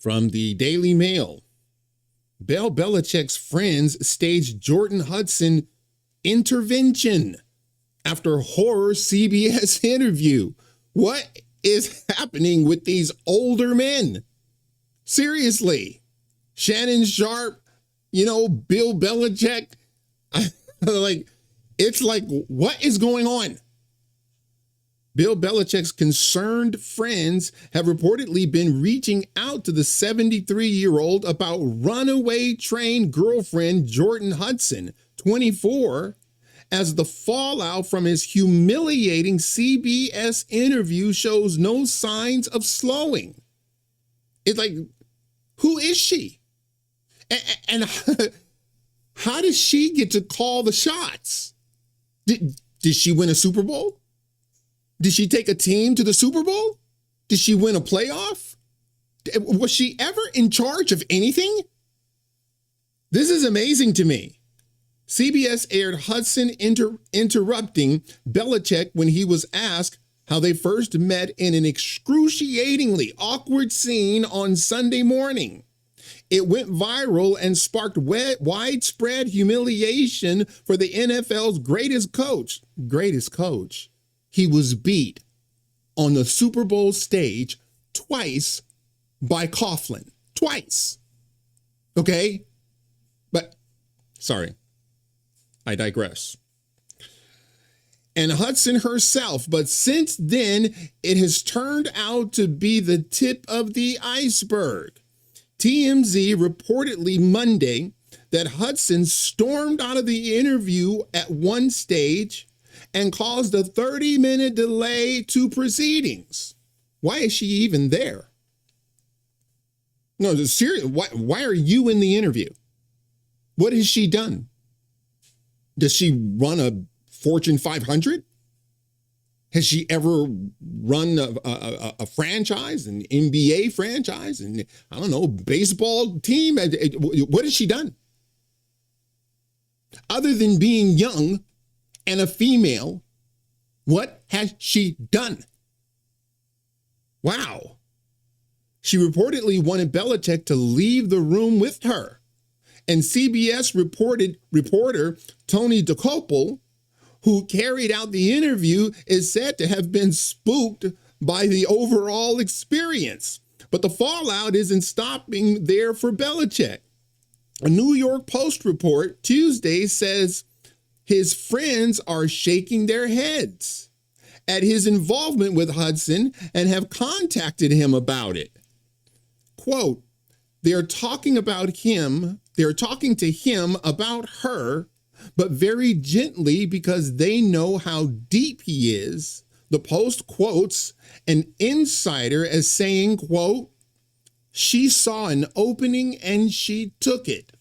From the Daily Mail, Bill Belichick's friends staged Jordan Hudson intervention after horror CBS interview. What is happening with these older men? Seriously, Shannon Sharp, Bill Belichick, it's like, what is going on? Bill Belichick's concerned friends have reportedly been reaching out to the 73-year-old about runaway train girlfriend Jordan Hudson, 24, as the fallout from his humiliating CBS interview shows no signs of slowing. It's like, who is she? And how does she get to call the shots? Did she win a Super Bowl? Did she take a team to the Super Bowl? Did she win a playoff? Was she ever in charge of anything? This is amazing to me. CBS aired Hudson interrupting Belichick when he was asked how they first met in an excruciatingly awkward scene on Sunday morning. It went viral and sparked widespread humiliation for the NFL's greatest coach. He was beat on the Super Bowl stage twice by Coughlin. Twice. Okay? But, sorry, I digress. And Hudson herself, but since then, it has turned out to be the tip of the iceberg. TMZ reportedly Monday that Hudson stormed out of the interview at one stage and caused a 30-minute delay to proceedings. Why is she even there? No, seriously, why are you in the interview? What has she done? Does she run a Fortune 500? Has she ever run a franchise, an NBA franchise, and I don't know, baseball team? What has she done? Other than being young and a female, what has she done? Wow. She reportedly wanted Belichick to leave the room with her. And CBS reporter Tony DeCopel, who carried out the interview, is said to have been spooked by the overall experience. But the fallout isn't stopping there for Belichick. A New York Post report Tuesday says his friends are shaking their heads at his involvement with Hudson and have contacted him about it. Quote, they're talking to him about her, but very gently because they know how deep he is. The Post quotes an insider as saying, quote, she saw an opening and she took it.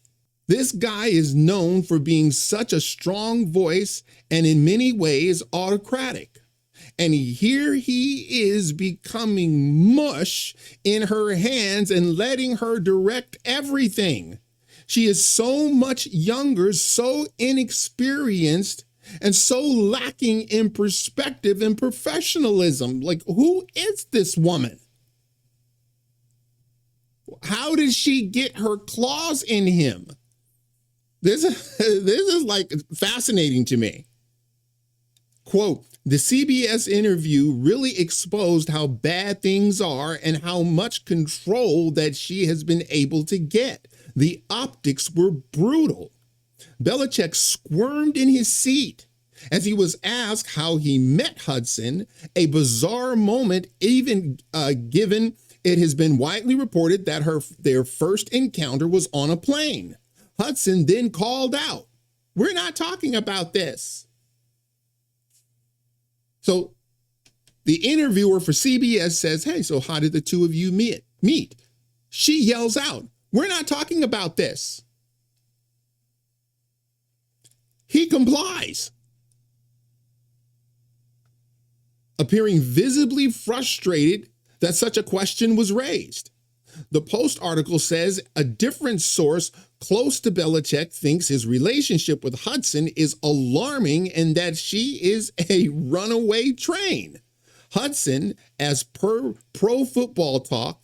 This guy is known for being such a strong voice and in many ways autocratic. And here he is becoming mush in her hands and letting her direct everything. She is so much younger, so inexperienced, and so lacking in perspective and professionalism. Like, who is this woman? How did she get her claws in him? This is like fascinating to me. Quote, the CBS interview really exposed how bad things are and how much control that she has been able to get. The optics were brutal. Belichick squirmed in his seat as he was asked how he met Hudson, a bizarre moment even given it has been widely reported that their first encounter was on a plane. Hudson then called out, we're not talking about this. So the interviewer for CBS says, hey, so how did the two of you meet? She yells out, we're not talking about this. He complies, appearing visibly frustrated that such a question was raised. The Post article says a different source close to Belichick thinks his relationship with Hudson is alarming and that she is a runaway train. Hudson, as per Pro Football Talk,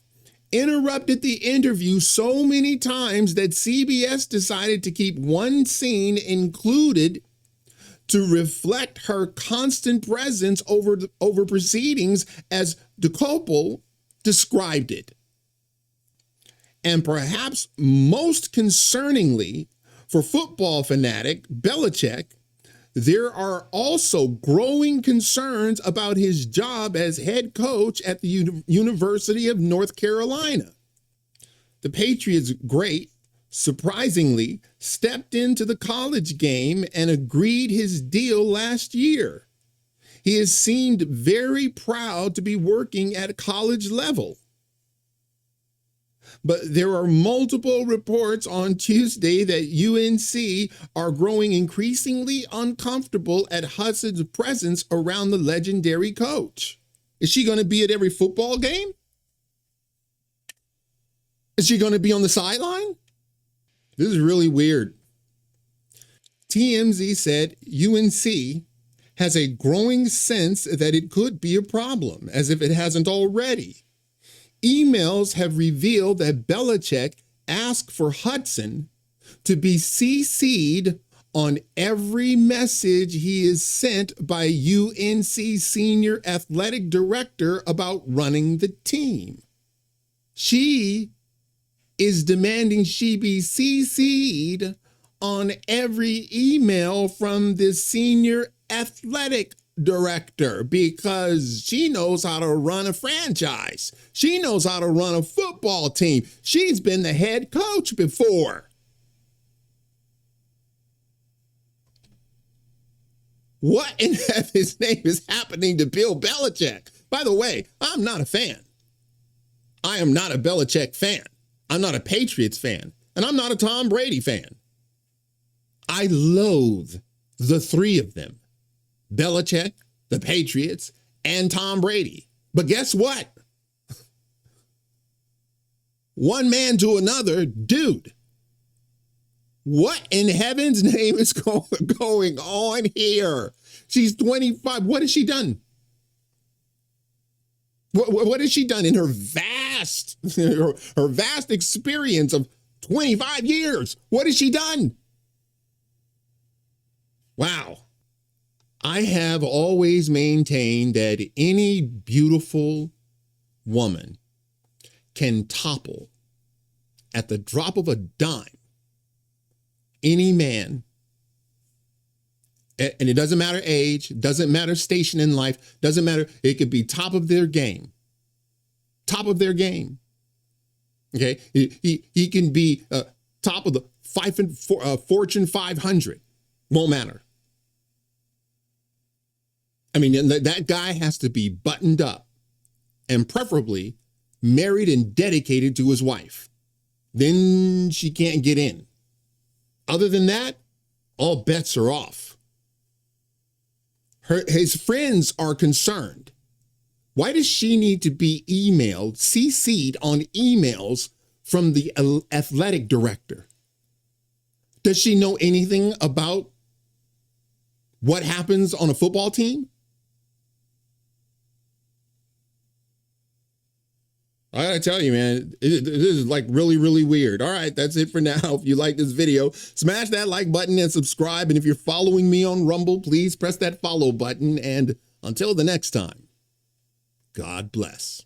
interrupted the interview so many times that CBS decided to keep one scene included to reflect her constant presence over proceedings, as DeCopel described it. And perhaps most concerningly for football fanatic Belichick, there are also growing concerns about his job as head coach at the University of North Carolina. The Patriots great, surprisingly, stepped into the college game and agreed his deal last year. He has seemed very proud to be working at a college level. But there are multiple reports on Tuesday that UNC are growing increasingly uncomfortable at Hudson's presence around the legendary coach. Is she going to be at every football game? Is she going to be on the sideline? This is really weird. TMZ said UNC has a growing sense that it could be a problem, as if it hasn't already. Emails have revealed that Belichick asked for Hudson to be CC'd on every message he is sent by UNC senior athletic director about running the team. She is demanding she be CC'd on every email from the senior athletic director because she knows how to run a franchise. She knows how to run a football team. She's been the head coach before. What in heaven's name is happening to Bill Belichick? By the way, I'm not a fan. I am not a Belichick fan. I'm not a Patriots fan. And I'm not a Tom Brady fan. I loathe the three of them. Belichick, the Patriots, and Tom Brady. But guess what? One man to another, dude. What in heaven's name is going on here? She's 25. What has she done? What has she done in her vast experience of 25 years? What has she done? Wow. I have always maintained that any beautiful woman can topple at the drop of a dime any man. And it doesn't matter age, doesn't matter station in life, doesn't matter. It could be top of their game. Top of their game. Okay. He can be top of the Fortune 500. Won't matter. I mean, that guy has to be buttoned up and preferably married and dedicated to his wife. Then she can't get in. Other than that, all bets are off. His friends are concerned. Why does she need to be emailed, CC'd on emails from the athletic director? Does she know anything about what happens on a football team? I gotta tell you, man, this is like really, really weird. All right, that's it for now. If you like this video, smash that like button and subscribe. And if you're following me on Rumble, please press that follow button. And until the next time, God bless.